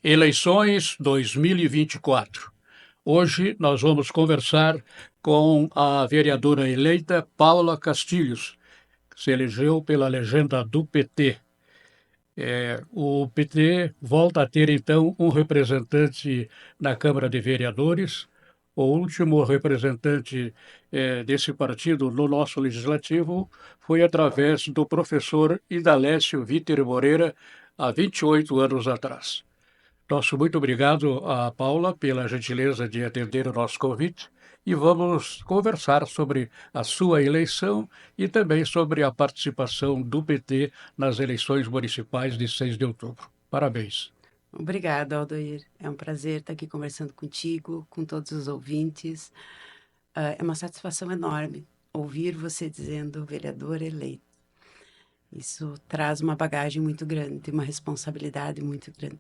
Eleições 2024. Hoje nós vamos conversar com a vereadora eleita Paula Castilhos, que se elegeu pela legenda do PT. O PT volta a ter, então, um representante na Câmara de Vereadores. O último representante desse partido no nosso legislativo foi através do professor Idalécio Vítor Moreira, há 28 anos atrás. Nosso muito obrigado a Paula pela gentileza de atender o nosso convite e vamos conversar sobre a sua eleição e também sobre a participação do PT nas eleições municipais de 6 de outubro. Parabéns. Obrigada, Aldoir. É um prazer estar aqui conversando contigo, com todos os ouvintes. É uma satisfação enorme ouvir você dizendo vereador eleito. Isso traz uma bagagem muito grande, uma responsabilidade muito grande.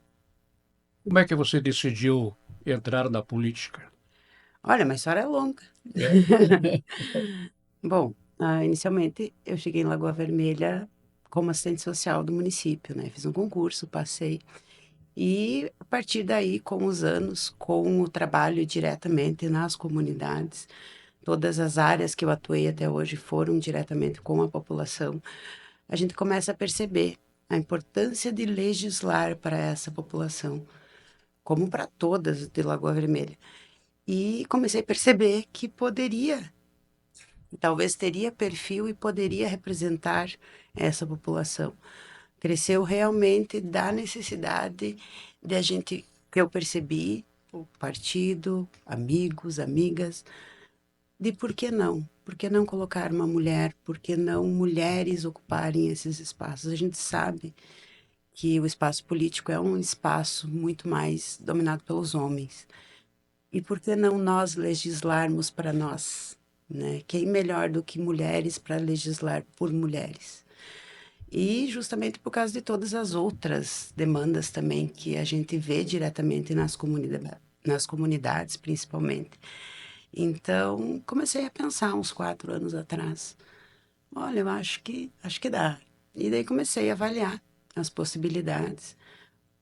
Como é que você decidiu entrar na política? Olha, mas a história é longa. É. Bom, inicialmente eu cheguei em Lagoa Vermelha como assistente social do município, né? Fiz um concurso, passei. E a partir daí, com os anos, com o trabalho diretamente nas comunidades, todas as áreas que eu atuei até hoje foram diretamente com a população, a gente começa a perceber a importância de legislar para essa população, como para todas de Lagoa Vermelha. E comecei a perceber que poderia, talvez teria perfil e poderia representar essa população. Cresceu realmente da necessidade de a gente, que eu percebi, o partido, amigos, amigas, de por que não? Por que não colocar uma mulher? Por que não mulheres ocuparem esses espaços? A gente sabe que o espaço político é um espaço muito mais dominado pelos homens. E por que não nós legislarmos para nós? Né? Quem melhor do que mulheres para legislar por mulheres? E justamente por causa de todas as outras demandas também que a gente vê diretamente nas comunidades, principalmente. Então, comecei a pensar uns 4 anos atrás. Olha, eu acho que dá. E daí comecei a avaliar as possibilidades,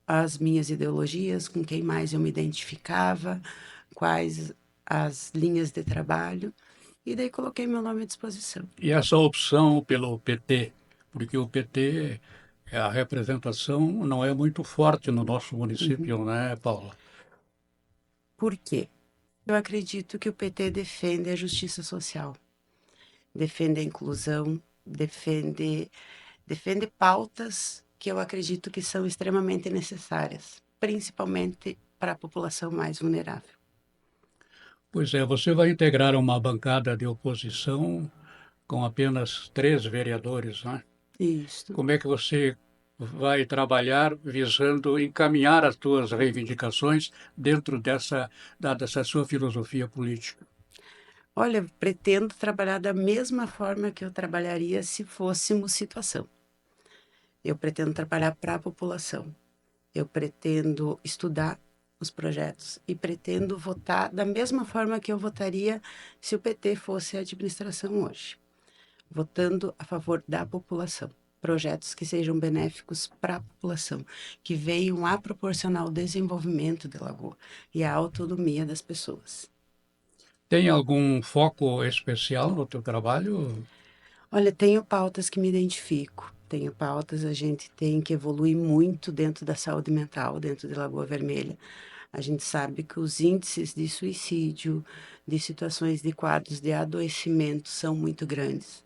as minhas ideologias, com quem mais eu me identificava, quais as linhas de trabalho, e daí coloquei meu nome à disposição. E essa opção pelo PT, porque o PT, a representação não é muito forte no nosso Uhum. município, né, Paula? Por quê? Eu acredito que o PT defende a justiça social, defende a inclusão, defende pautas que eu acredito que são extremamente necessárias, principalmente para a população mais vulnerável. Pois é, você vai integrar uma bancada de oposição com apenas 3 vereadores, né? Isso. Como é que você vai trabalhar visando encaminhar as suas reivindicações dentro dessa sua filosofia política? Olha, pretendo trabalhar da mesma forma que eu trabalharia se fôssemos situação. Eu pretendo trabalhar para a população. Eu pretendo estudar os projetos e pretendo votar da mesma forma que eu votaria se o PT fosse a administração hoje, votando a favor da população. Projetos que sejam benéficos para a população, que venham a proporcionar o desenvolvimento de Lagoa e a autonomia das pessoas. Tem algum foco especial no teu trabalho? Olha, tenho pautas que me identifico. Tenho pautas, a gente tem que evoluir muito dentro da saúde mental, dentro de Lagoa Vermelha. A gente sabe que os índices de suicídio, de situações de quadros de adoecimento são muito grandes.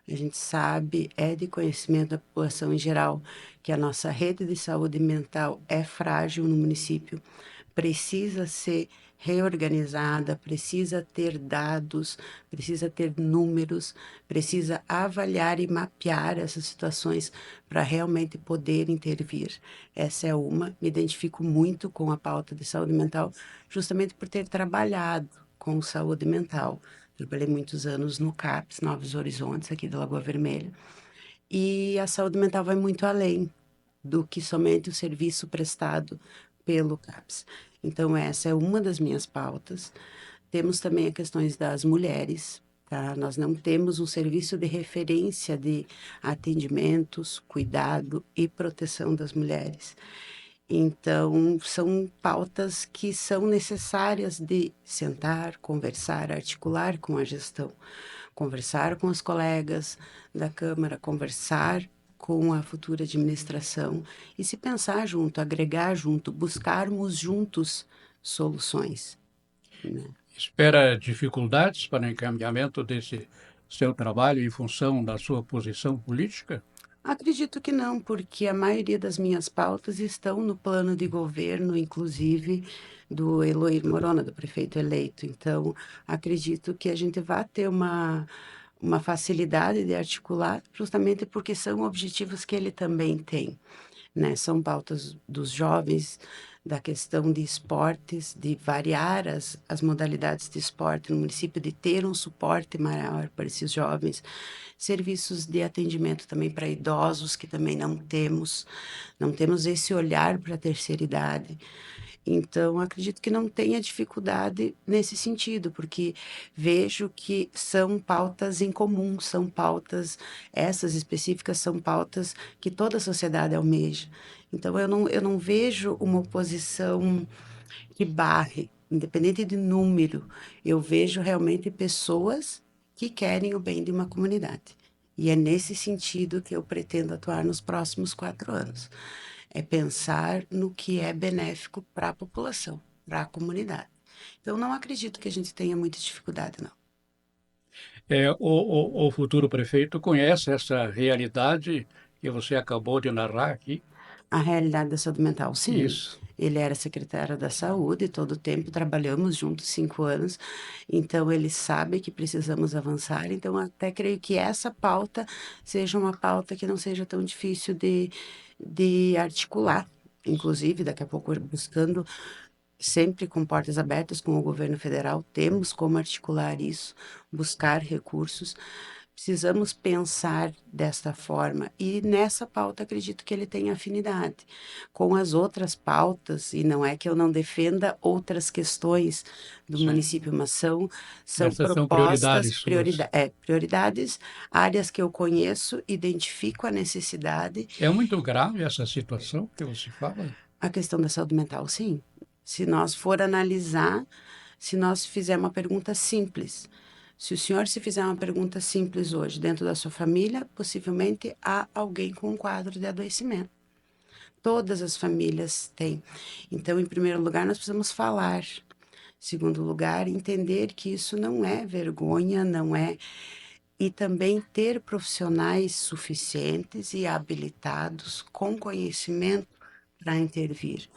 A gente sabe, é de conhecimento da população em geral, que a nossa rede de saúde mental é frágil no município, precisa ser reorganizada, precisa ter dados, precisa ter números, precisa avaliar e mapear essas situações para realmente poder intervir. Essa é uma. Me identifico muito com a pauta de saúde mental, justamente por ter trabalhado com saúde mental. Trabalhei muitos anos no CAPS, Novos Horizontes, aqui da Lagoa Vermelha. E a saúde mental vai muito além do que somente o serviço prestado pelo CAPS. Então, essa é uma das minhas pautas. Temos também as questões das mulheres, tá? Nós não temos um serviço de referência de atendimentos, cuidado e proteção das mulheres. Então, são pautas que são necessárias de sentar, conversar, articular com a gestão, conversar com os colegas da Câmara, conversar com a futura administração e se pensar junto, agregar junto, buscarmos juntos soluções, né? Espera dificuldades para o encaminhamento desse seu trabalho em função da sua posição política? Acredito que não, porque a maioria das minhas pautas estão no plano de governo, inclusive do Eloir Morona, do prefeito eleito. Então, acredito que a gente vai ter uma facilidade de articular, justamente porque são objetivos que ele também tem, né? São pautas dos jovens, da questão de esportes, de variar as modalidades de esporte no município, de ter um suporte maior para esses jovens, serviços de atendimento também para idosos, que também não temos esse olhar para a terceira idade. Então, acredito que não tenha dificuldade nesse sentido, porque vejo que são pautas em comum, são pautas, essas específicas são pautas que toda a sociedade almeja. Então, eu não vejo uma oposição que barre, independente de número, eu vejo realmente pessoas que querem o bem de uma comunidade. E é nesse sentido que eu pretendo atuar nos próximos 4 anos. É pensar no que é benéfico para a população, para a comunidade. Então, não acredito que a gente tenha muita dificuldade, não. O futuro prefeito conhece essa realidade que você acabou de narrar aqui? A realidade da saúde mental, sim. Isso. Ele era secretário da saúde, todo o tempo trabalhamos juntos 5 anos, então ele sabe que precisamos avançar. Então, até creio que essa pauta seja uma pauta que não seja tão difícil de articular. Inclusive, daqui a pouco, buscando sempre com portas abertas com o governo federal, temos como articular isso, buscar recursos. Precisamos pensar desta forma e nessa pauta acredito que ele tem afinidade com as outras pautas e não é que eu não defenda outras questões do Sim. município, mas são Essas são propostas, prioridades suas. prioridades, áreas que eu conheço, identifico a necessidade. É muito grave essa situação que você fala? A questão da saúde mental, sim. Se nós for analisar, se nós fizer uma pergunta simples, se o senhor se fizer uma pergunta simples hoje dentro da sua família, possivelmente há alguém com um quadro de adoecimento. Todas as famílias têm. Então, em primeiro lugar, nós precisamos falar. Segundo lugar, entender que isso não é vergonha, não é. E também ter profissionais suficientes e habilitados com conhecimento para intervir.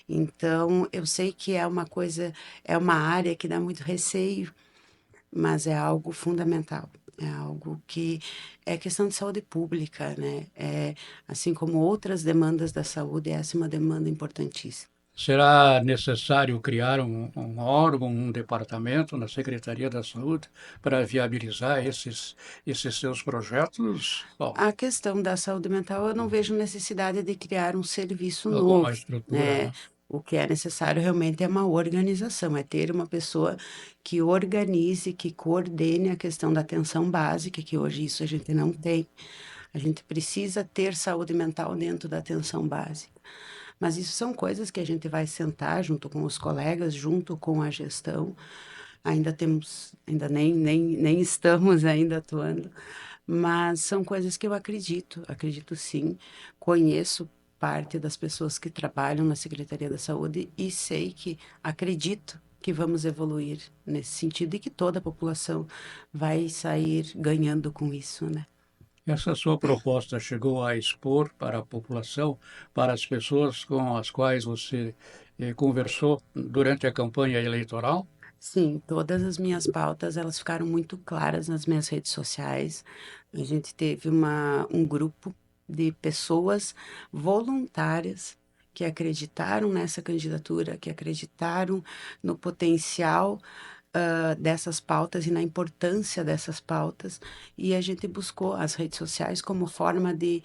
Então, eu sei que é uma coisa, é uma área que dá muito receio, mas é algo fundamental. É algo que é questão de saúde pública, né? É, assim como outras demandas da saúde, essa é uma demanda importantíssima. Será necessário criar um órgão, um departamento na Secretaria da Saúde para viabilizar esses seus projetos? Bom, A questão da saúde mental, eu não vejo necessidade de criar um serviço alguma novo, estrutura, né? né? O que é necessário realmente é uma organização, é ter uma pessoa que organize, que coordene a questão da atenção básica, que hoje isso a gente não tem. A gente precisa ter saúde mental dentro da atenção básica. Mas isso são coisas que a gente vai sentar junto com os colegas, junto com a gestão. Ainda temos, ainda nem estamos ainda atuando, mas são coisas que eu acredito sim. Conheço parte das pessoas que trabalham na Secretaria da Saúde e sei que acredito que vamos evoluir nesse sentido e que toda a população vai sair ganhando com isso, né? Essa sua proposta chegou a expor para a população, para as pessoas com as quais você conversou durante a campanha eleitoral? Sim, todas as minhas pautas, elas ficaram muito claras nas minhas redes sociais. A gente teve um grupo de pessoas voluntárias que acreditaram nessa candidatura, que acreditaram no potencial, dessas pautas e na importância dessas pautas. E a gente buscou as redes sociais como forma de,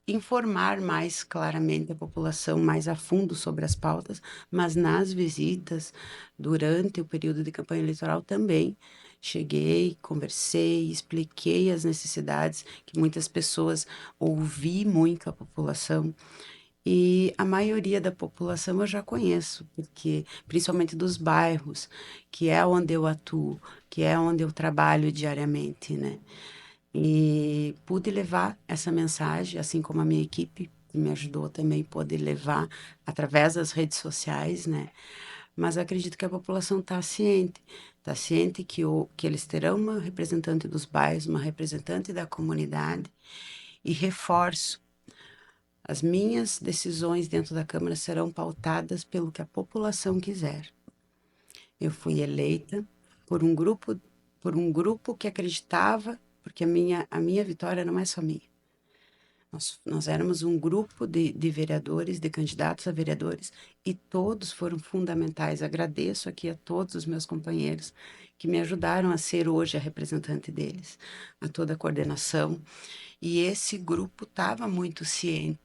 informar mais claramente a população, mais a fundo sobre as pautas, mas nas visitas, durante o período de campanha eleitoral também, cheguei, conversei, expliquei as necessidades que muitas pessoas ouvi muito a população. E a maioria da população eu já conheço, porque principalmente dos bairros, que é onde eu atuo, que é onde eu trabalho diariamente, né? E pude levar essa mensagem, assim como a minha equipe que me ajudou também pôde levar através das redes sociais, né? Mas eu acredito que a população está ciente que eles terão uma representante dos bairros, uma representante da comunidade, e reforço, as minhas decisões dentro da Câmara serão pautadas pelo que a população quiser. Eu fui eleita por um grupo, por um grupo que acreditava, porque a minha vitória não é só minha. Nós éramos um grupo de vereadores, de candidatos a vereadores, e todos foram fundamentais. Agradeço aqui a todos os meus companheiros que me ajudaram a ser hoje a representante deles, a toda a coordenação. E esse grupo estava muito ciente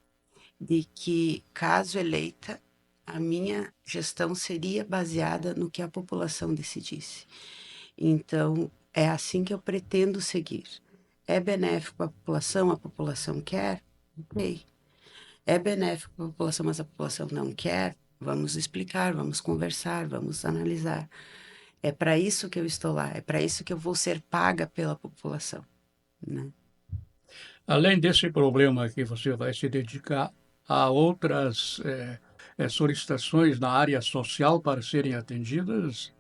de que, caso eleita, a minha gestão seria baseada no que a população decidisse. Então, é assim que eu pretendo seguir. É benéfico para a população quer? Ok. É benéfico para a população, mas a população não quer? Vamos explicar, vamos conversar, vamos analisar. É para isso que eu estou lá, é para isso que eu vou ser paga pela população, né? Além desse problema que você vai se dedicar, há outras solicitações na área social para serem atendidas?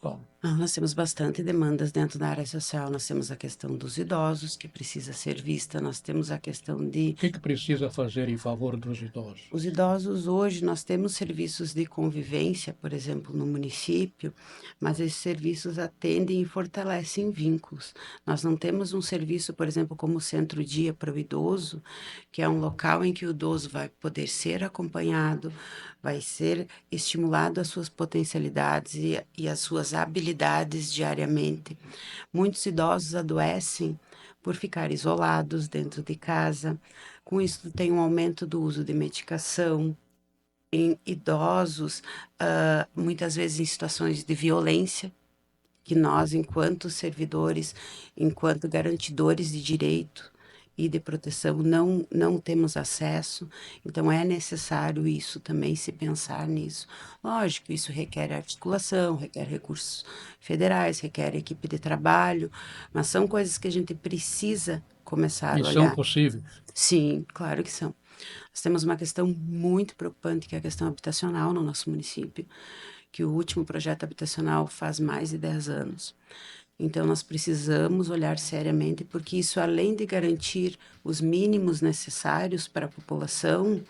Bom, Nós temos bastante demandas dentro da área social. Nós temos a questão dos idosos, que precisa ser vista. Nós temos a questão de o que precisa fazer em favor dos idosos? os idosos. Hoje nós temos serviços de convivência, por exemplo, no município, mas esses serviços atendem e fortalecem vínculos. Nós não temos um serviço, por exemplo, como o Centro-Dia para o Idoso, que é um local em que o idoso vai poder ser acompanhado, vai ser estimulado as suas potencialidades e as suas habilidades diariamente. Muitos idosos adoecem por ficar isolados dentro de casa. Com isso, tem um aumento do uso de medicação em idosos, muitas vezes em situações de violência, que nós, enquanto servidores, enquanto garantidores de direito e de proteção, não temos acesso. Então, é necessário isso também, se pensar nisso. Lógico, isso requer articulação, requer recursos federais, requer equipe de trabalho, mas são coisas que a gente precisa começar E a são olhar. possíveis. Sim, claro que são. Nós temos uma questão muito preocupante, que é a questão habitacional no nosso município, que o último projeto habitacional faz mais de 10 anos. Então, nós precisamos olhar seriamente, porque isso, além de garantir os mínimos necessários para a população,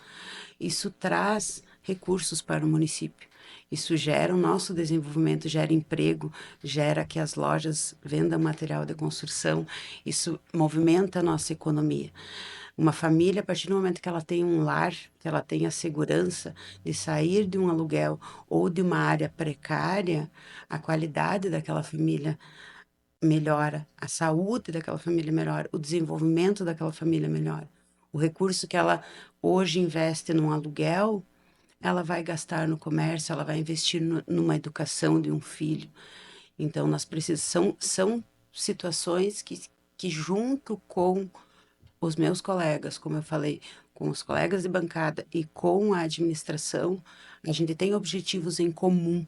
isso traz recursos para o município. Isso gera o nosso desenvolvimento, gera emprego, gera que as lojas vendam material de construção, isso movimenta a nossa economia. Uma família, a partir do momento que ela tem um lar, que ela tem a segurança de sair de um aluguel ou de uma área precária, a qualidade daquela família melhora, a saúde daquela família melhora, o desenvolvimento daquela família melhora. O recurso que ela hoje investe num aluguel, ela vai gastar no comércio, ela vai investir numa educação de um filho. Então, nós precisamos, são situações que junto com os meus colegas, como eu falei, com os colegas de bancada e com a administração, a gente tem objetivos em comum.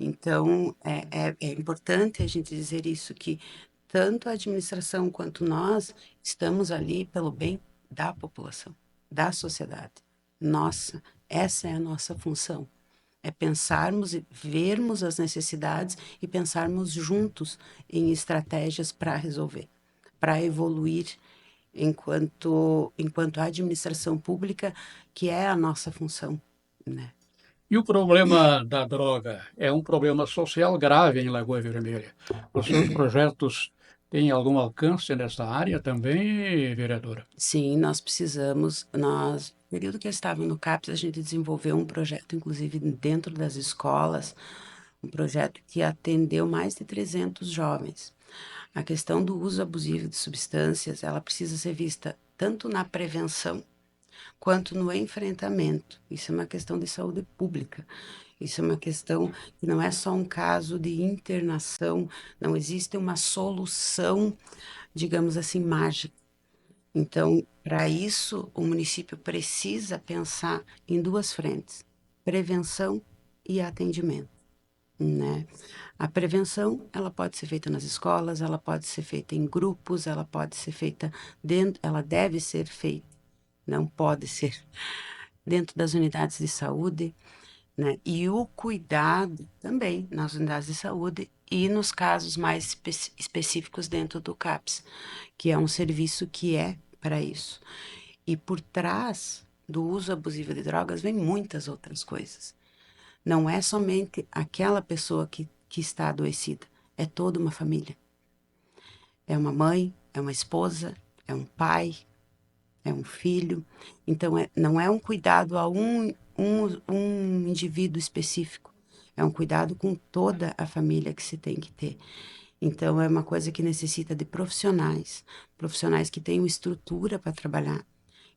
Então, é importante a gente dizer isso, que tanto a administração quanto nós estamos ali pelo bem da população, da sociedade. Nossa, essa é a nossa função. É pensarmos e vermos as necessidades e pensarmos juntos em estratégias para resolver, para evoluir enquanto administração pública, que é a nossa função, né? E o problema da droga é um problema social grave em Lagoa Vermelha. Os seus projetos têm algum alcance nessa área também, vereadora? Sim, no período que eu estava no CAPES, a gente desenvolveu um projeto, inclusive dentro das escolas, um projeto que atendeu mais de 300 jovens. A questão do uso abusivo de substâncias, ela precisa ser vista tanto na prevenção quanto no enfrentamento. Isso é uma questão de saúde pública. Isso é uma questão que não é só um caso de internação, não existe uma solução, digamos assim, mágica. Então, para isso, o município precisa pensar em duas frentes: prevenção e atendimento, né? A prevenção, ela pode ser feita nas escolas, ela pode ser feita em grupos, ela pode ser feita dentro, ela deve ser feita, não pode ser dentro das unidades de saúde, né? E o cuidado também nas unidades de saúde e nos casos mais específicos dentro do CAPS, que é um serviço que é para isso. E por trás do uso abusivo de drogas vem muitas outras coisas. Não é somente aquela pessoa que está adoecida, é toda uma família. É uma mãe, é uma esposa, é um pai, é um filho. Então, não é um cuidado a um indivíduo específico, é um cuidado com toda a família que se tem que ter. Então, é uma coisa que necessita de profissionais, profissionais que tenham estrutura para trabalhar,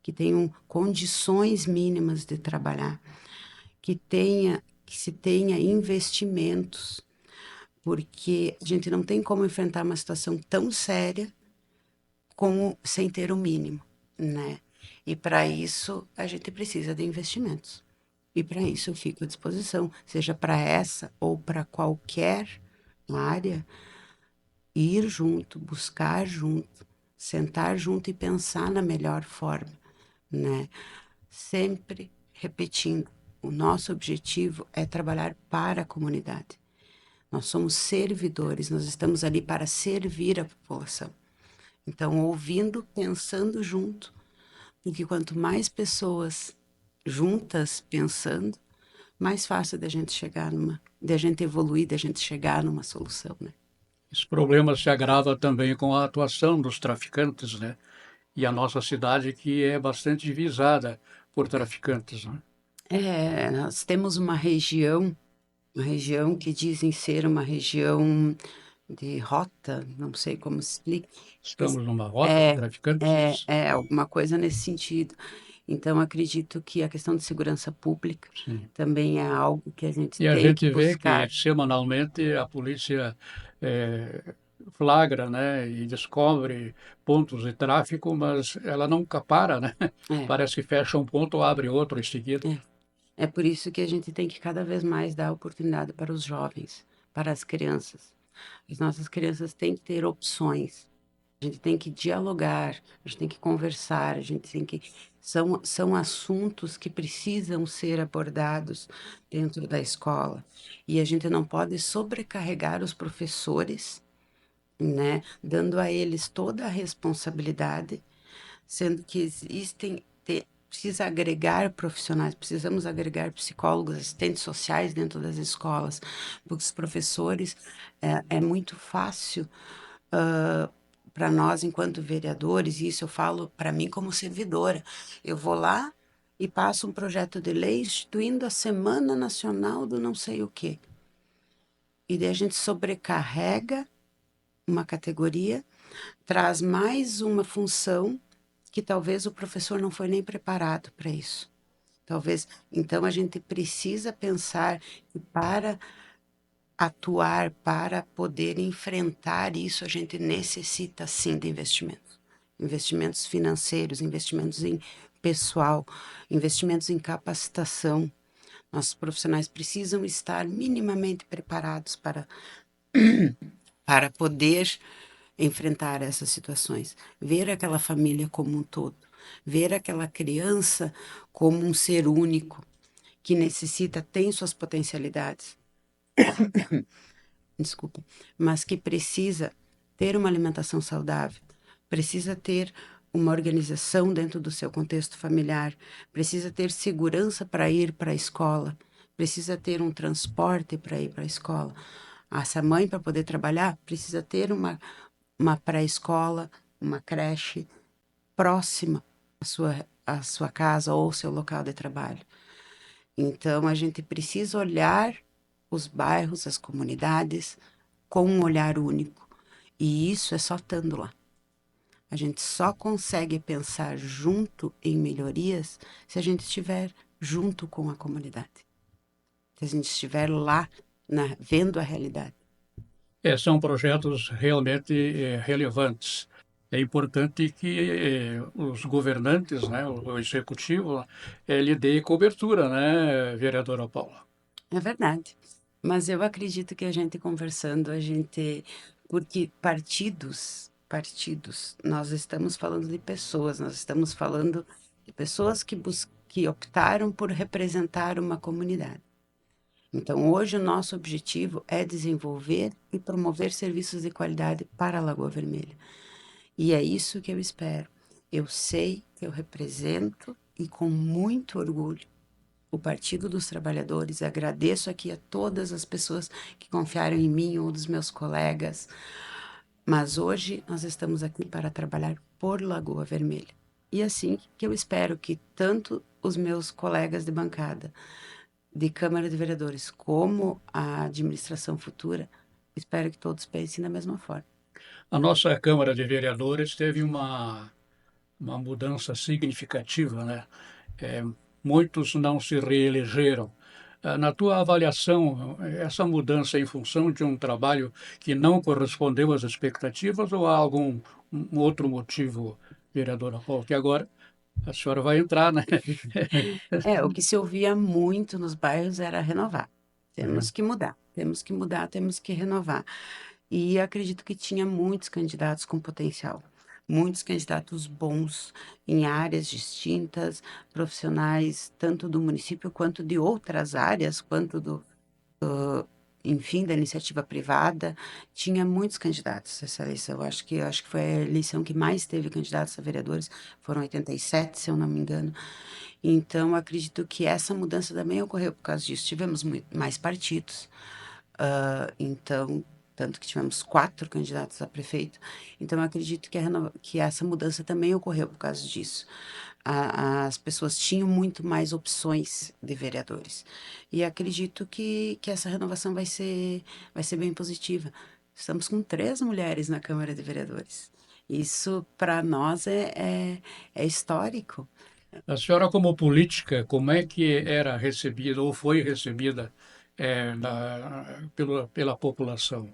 que tenham condições mínimas de trabalhar, que se tenha investimentos, porque a gente não tem como enfrentar uma situação tão séria como sem ter o mínimo, né? E para isso a gente precisa de investimentos. E para isso eu fico à disposição, seja para essa ou para qualquer área, ir junto, buscar junto, sentar junto e pensar na melhor forma, né? Sempre repetindo, o nosso objetivo é trabalhar para a comunidade. Nós somos servidores, nós estamos ali para servir a população. Então, ouvindo, pensando junto, porque quanto mais pessoas juntas pensando, mais fácil da gente chegar da gente evoluir, da gente chegar numa solução, né? Esse problema se agrava também com a atuação dos traficantes, né? E a nossa cidade que é bastante divisada por traficantes, né? Nós temos uma região que dizem ser uma região de rota, não sei como se explica. Estamos numa rota de É, traficantes? alguma coisa nesse sentido. Então, acredito que a questão de segurança pública Sim. também é algo que a gente E a tem que gente vê que buscar. semanalmente a polícia eh, flagra, né, e descobre pontos de tráfico, mas ela nunca para, né? É, Parece que fecha um ponto, abre outro em seguida. é. É por isso que a gente tem que cada vez mais dar oportunidade para os jovens, para as crianças. As nossas crianças têm que ter opções. A gente tem que dialogar, a gente tem que conversar, a gente tem que. São assuntos que precisam ser abordados dentro da escola. E a gente não pode sobrecarregar os professores, né? Dando a eles toda a responsabilidade, sendo que precisa agregar profissionais, precisamos agregar psicólogos, assistentes sociais dentro das escolas, porque os professores é muito fácil para nós, enquanto vereadores, e isso eu falo para mim como servidora. Eu vou lá e passo um projeto de lei instituindo a Semana Nacional do não sei o quê. E daí a gente sobrecarrega uma categoria, traz mais uma função que talvez o professor não foi nem preparado para isso. Talvez, então a gente precisa pensar que para atuar, para poder enfrentar isso, a gente necessita sim de investimentos. Investimentos financeiros, investimentos em pessoal, investimentos em capacitação. Nossos profissionais precisam estar minimamente preparados para poder enfrentar essas situações, ver aquela família como um todo, ver aquela criança como um ser único que necessita, tem suas potencialidades, desculpa, mas que precisa ter uma alimentação saudável, precisa ter uma organização dentro do seu contexto familiar, precisa ter segurança para ir para a escola, precisa ter um transporte para ir para a escola. Essa mãe, para poder trabalhar, precisa ter uma pré-escola, uma creche próxima à sua casa ou ao seu local de trabalho. Então, a gente precisa olhar os bairros, as comunidades, com um olhar único. E isso é só estando lá. A gente só consegue pensar junto em melhorias se a gente estiver junto com a comunidade. Se a gente estiver lá, vendo a realidade. São projetos realmente relevantes. é importante que os governantes, né, o executivo, lhe dê cobertura, né, vereadora Paula? É verdade. Mas eu acredito que a gente conversando, a gente. Porque partidos, nós estamos falando de pessoas, nós estamos falando de pessoas que optaram por representar uma comunidade. Então, hoje, o nosso objetivo é desenvolver e promover serviços de qualidade para a Lagoa Vermelha. E é isso que eu espero. Eu sei que eu represento e com muito orgulho o Partido dos Trabalhadores. Agradeço aqui a todas as pessoas que confiaram em mim ou dos meus colegas. Mas hoje nós estamos aqui para trabalhar por Lagoa Vermelha. E assim que eu espero que tanto os meus colegas de bancada, de Câmara de Vereadores, como a administração futura, espero que todos pensem da mesma forma. A nossa Câmara de Vereadores teve uma mudança significativa, né? É, muitos não se reelegeram. Na tua avaliação, essa mudança é em função de um trabalho que não correspondeu às expectativas ou há algum outro motivo, vereadora Paula, que agora a senhora vai entrar, né? O que se ouvia muito nos bairros era renovar. Temos que mudar, temos que mudar, temos que renovar. E acredito que tinha muitos candidatos com potencial, muitos candidatos bons em áreas distintas, profissionais, tanto do município quanto de outras áreas, quanto enfim, da iniciativa privada. Tinha muitos candidatos essa eleição. Eu acho que foi a eleição que mais teve candidatos a vereadores, foram 87, se eu não me engano. Então, acredito que essa mudança também ocorreu por causa disso. Tivemos mais partidos, então, tanto que tivemos 4 candidatos a prefeito. Então, acredito que essa mudança também ocorreu por causa disso. As pessoas tinham muito mais opções de vereadores. E acredito que essa renovação vai ser bem positiva. Estamos com 3 mulheres na Câmara de Vereadores. Isso, para nós, é histórico. A senhora, como política, como é que era recebida ou foi recebida pela população?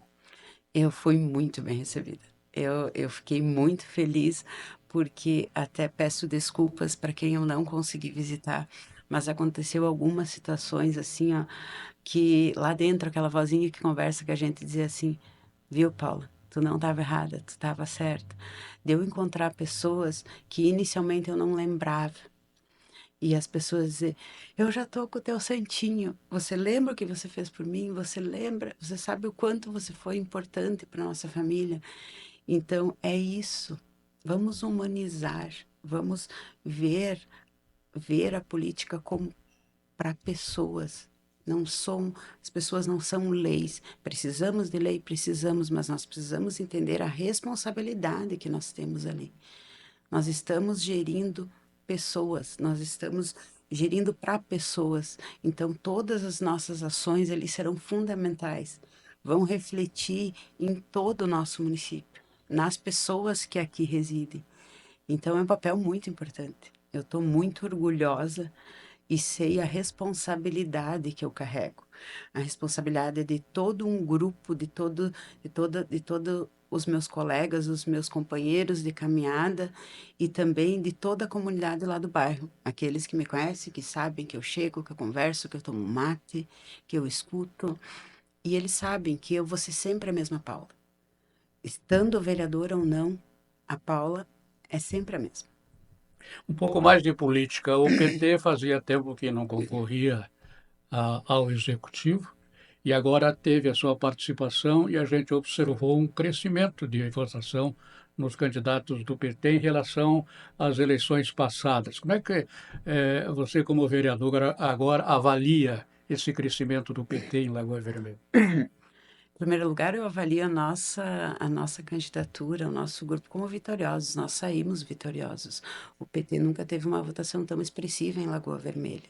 Eu fui muito bem recebida. Eu fiquei muito feliz, porque até peço desculpas para quem eu não consegui visitar, mas aconteceu algumas situações assim, ó, que lá dentro, aquela vozinha que conversa que a gente dizia assim, viu, Paula? Tu não estava errada, tu estava certa. De eu encontrar pessoas que inicialmente eu não lembrava. E as pessoas dizer, eu já tô com o teu santinho. Você lembra o que você fez por mim? Você lembra? Você sabe o quanto você foi importante para nossa família? Então é isso. Vamos humanizar. Vamos ver ver a política como para pessoas. Não são, as pessoas não são leis. Precisamos de lei, precisamos, mas nós precisamos entender a responsabilidade que nós temos ali. Nós estamos gerindo pessoas, nós estamos gerindo para pessoas. Então, todas as nossas ações eles serão fundamentais, vão refletir em todo o nosso município, nas pessoas que aqui residem. Então, é um papel muito importante. Eu estou muito orgulhosa e sei a responsabilidade que eu carrego, a responsabilidade de todo um grupo, de todo os meus colegas, os meus companheiros de caminhada e também de toda a comunidade lá do bairro, aqueles que me conhecem, que sabem que eu chego, que eu converso, que eu tomo mate, que eu escuto, e eles sabem que eu vou ser sempre a mesma Paula. Estando vereadora ou não, a Paula é sempre a mesma. Um pouco mais de política. O PT fazia tempo que não concorria ao executivo e agora teve a sua participação e a gente observou um crescimento de votação nos candidatos do PT em relação às eleições passadas. Como é que você, como vereadora, agora avalia esse crescimento do PT em Lagoa Vermelha? Em primeiro lugar, eu avalio a nossa candidatura, o nosso grupo como vitoriosos. Nós saímos vitoriosos. O PT nunca teve uma votação tão expressiva em Lagoa Vermelha.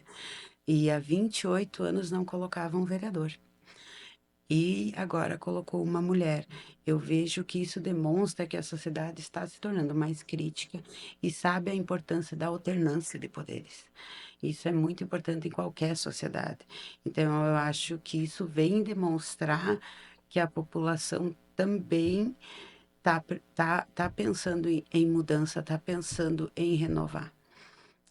E há 28 anos não colocava um vereador. E agora colocou uma mulher. Eu vejo que isso demonstra que a sociedade está se tornando mais crítica e sabe a importância da alternância de poderes. Isso é muito importante em qualquer sociedade. Então, eu acho que isso vem demonstrar que a população também tá pensando em mudança, tá pensando em renovar,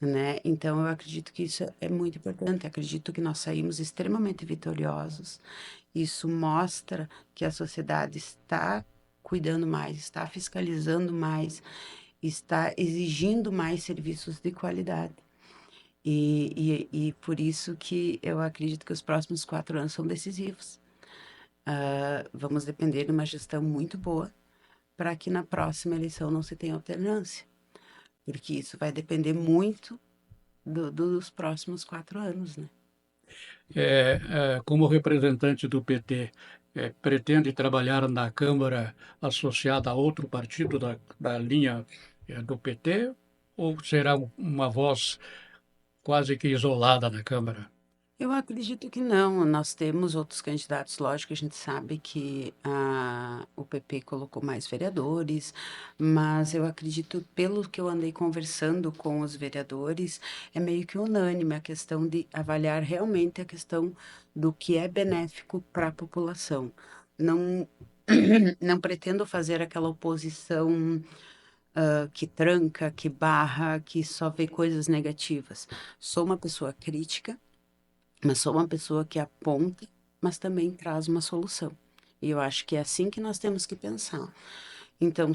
né? Então, eu acredito que isso é muito importante. Acredito que nós saímos extremamente vitoriosos. Isso mostra que a sociedade está cuidando mais, está fiscalizando mais, está exigindo mais serviços de qualidade. E por isso que eu acredito que os próximos 4 anos são decisivos. Vamos depender de uma gestão muito boa para que na próxima eleição não se tenha alternância, porque isso vai depender muito dos próximos 4 anos, né? Como representante do PT, pretende trabalhar na Câmara associada a outro partido da linha do PT ou será uma voz quase que isolada na Câmara? Eu acredito que não. Nós temos outros candidatos, lógico, a gente sabe que o PP colocou mais vereadores, mas eu acredito, pelo que eu andei conversando com os vereadores, é meio que unânime a questão de avaliar realmente a questão do que é benéfico para a população. Não, não pretendo fazer aquela oposição que tranca, que barra, que só vê coisas negativas. Sou uma pessoa crítica, mas sou uma pessoa que aponta, mas também traz uma solução. E eu acho que é assim que nós temos que pensar. Então,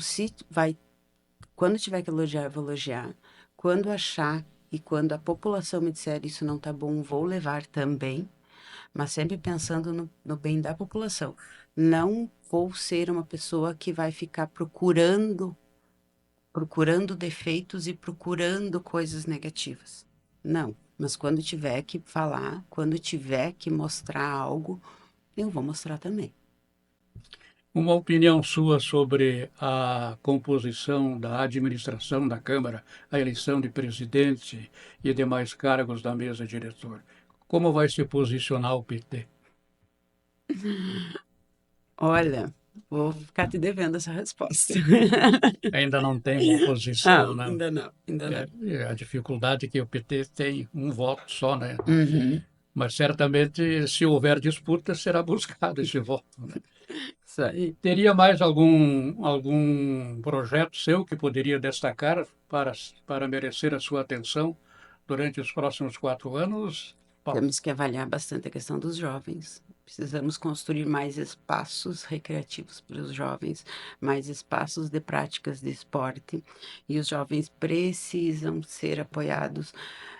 quando tiver que elogiar, eu vou elogiar. Quando achar e quando a população me disser isso não tá bom, vou levar também, mas sempre pensando no bem da população. Não vou ser uma pessoa que vai ficar procurando defeitos e procurando coisas negativas. Não, mas quando tiver que falar, quando tiver que mostrar algo, eu vou mostrar também. Uma opinião sua sobre a composição da administração da Câmara, a eleição de presidente e demais cargos da mesa diretora. Como vai se posicionar o PT? Olha, vou ficar te devendo essa resposta. Ainda não tem uma posição, né? Ainda não, ainda não. A dificuldade é que o PT tem um voto só, né? Uhum, Mas certamente, se houver disputa, será buscado esse voto, né? isso aí. Teria mais algum projeto seu que poderia destacar para merecer a sua atenção durante os próximos 4 anos, Paulo? Temos que avaliar bastante a questão dos jovens. Precisamos construir mais espaços recreativos para os jovens, mais espaços de práticas de esporte. E os jovens precisam ser apoiados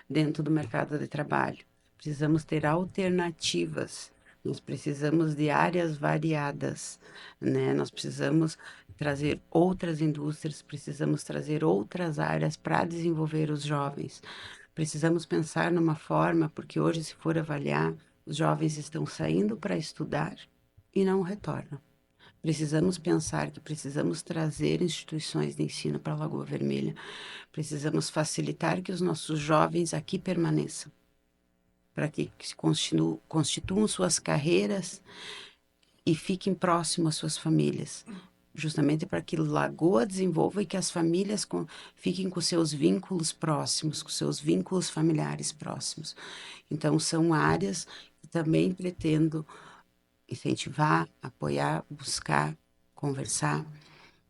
dentro do mercado de trabalho. Precisamos ter alternativas. Nós precisamos de áreas variadas, né? Nós precisamos trazer outras indústrias, precisamos trazer outras áreas para desenvolver os jovens. Precisamos pensar numa forma, porque hoje, se for avaliar, os jovens estão saindo para estudar e não retornam. Precisamos pensar que precisamos trazer instituições de ensino para a Lagoa Vermelha. Precisamos facilitar que os nossos jovens aqui permaneçam, para que constituam suas carreiras e fiquem próximos às suas famílias, justamente para que Lagoa desenvolva e que as famílias fiquem com seus vínculos próximos, com seus vínculos familiares próximos. Então, são áreas que também pretendo incentivar, apoiar, buscar, conversar,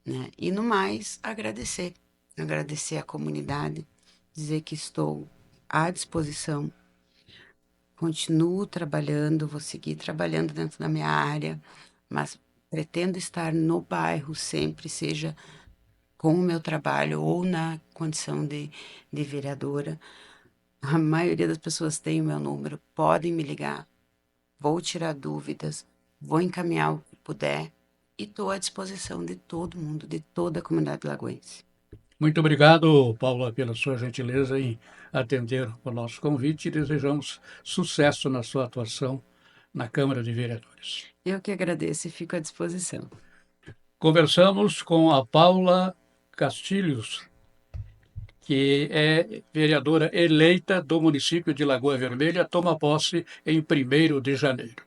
né? E no mais, agradecer à comunidade, dizer que estou à disposição, continuo trabalhando, vou seguir trabalhando dentro da minha área, mas pretendo estar no bairro sempre, seja com o meu trabalho ou na condição de vereadora. A maioria das pessoas tem o meu número, podem me ligar, vou tirar dúvidas, vou encaminhar o que puder e estou à disposição de todo mundo, de toda a comunidade lagoense. Muito obrigado, Paula, pela sua gentileza em atender o nosso convite e desejamos sucesso na sua atuação na Câmara de Vereadores. Eu que agradeço e fico à disposição. Conversamos com a Paula Castilhos, que é vereadora eleita do município de Lagoa Vermelha, toma posse em 1º de janeiro.